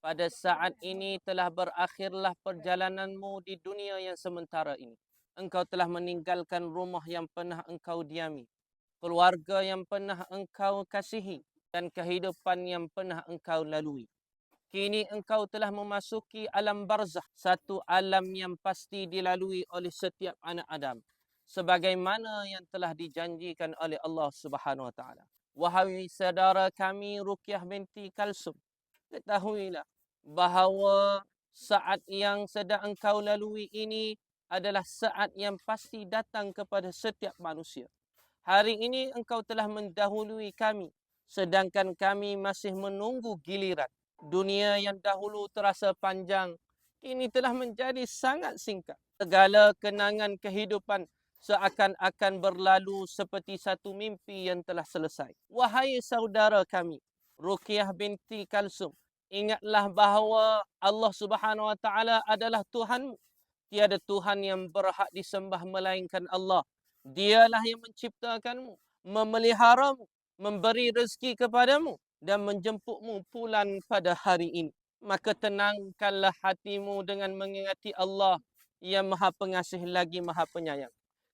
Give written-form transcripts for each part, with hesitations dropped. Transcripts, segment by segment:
pada saat ini telah berakhirlah perjalananmu di dunia yang sementara ini. Engkau telah meninggalkan rumah yang pernah engkau diami, keluarga yang pernah engkau kasihi, dan kehidupan yang pernah engkau lalui. Kini engkau telah memasuki alam barzakh, satu alam yang pasti dilalui oleh setiap anak Adam, sebagaimana yang telah dijanjikan oleh Allah Subhanahu wa taala. Wahai saudara kami Ruqyah binti Kalsum, ketahuilah bahawa saat yang sedang engkau lalui ini adalah saat yang pasti datang kepada setiap manusia. Hari ini engkau telah mendahului kami, sedangkan kami masih menunggu giliran. Dunia yang dahulu terasa panjang, kini telah menjadi sangat singkat. Segala kenangan kehidupan seakan-akan berlalu seperti satu mimpi yang telah selesai. Wahai saudara kami, Ruqyah binti Kalsum, ingatlah bahawa Allah Subhanahu wa taala adalah Tuhanmu. Tiada Tuhan yang berhak disembah melainkan Allah. Dialah yang menciptakanmu, memeliharamu, memberi rezeki kepadamu dan menjemputmu pulang pada hari ini. Maka tenangkanlah hatimu dengan mengingati Allah yang Maha Pengasih lagi Maha Penyayang.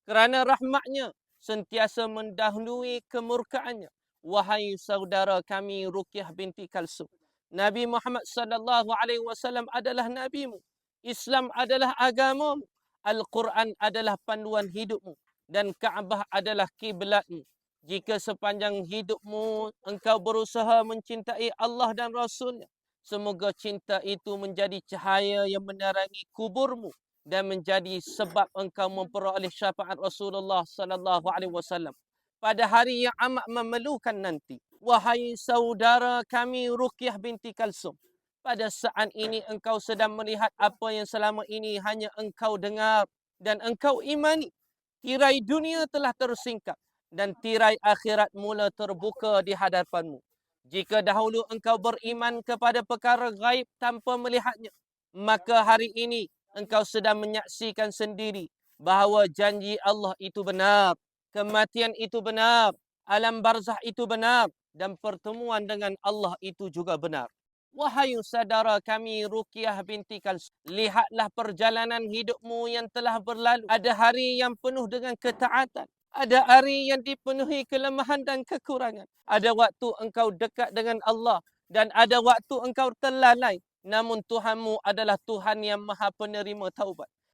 Kerana rahmatnya sentiasa mendahului kemurkaannya. Wahai saudara kami Ruqyah binti Kalsum, Nabi Muhammad sallallahu alaihi wasallam adalah nabimu. Islam adalah agamamu. Al-Quran adalah panduan hidupmu dan Kaabah adalah kiblatmu. Jika sepanjang hidupmu engkau berusaha mencintai Allah dan Rasulnya, semoga cinta itu menjadi cahaya yang menerangi kuburmu dan menjadi sebab engkau memperoleh syafaat Rasulullah sallallahu alaihi wasallam pada hari yang amat memerlukan nanti. Wahai saudara kami Ruqyah binti Kalsum, pada saat ini engkau sedang melihat apa yang selama ini hanya engkau dengar dan engkau imani. Tirai dunia telah tersingkap dan tirai akhirat mula terbuka di hadapanmu. Jika dahulu engkau beriman kepada perkara gaib tanpa melihatnya, maka hari ini engkau sedang menyaksikan sendiri bahawa janji Allah itu benar, kematian itu benar, alam barzakh itu benar, dan pertemuan dengan Allah itu juga benar. Wahai saudara kami Ruqyah binti Kalsum, lihatlah perjalanan hidupmu yang telah berlalu. Ada hari yang penuh dengan ketaatan. Ada hari yang dipenuhi kelemahan dan kekurangan. Ada waktu engkau dekat dengan Allah dan ada waktu engkau terlalai. Namun Tuhanmu adalah Tuhan yang Maha Penerima taubat.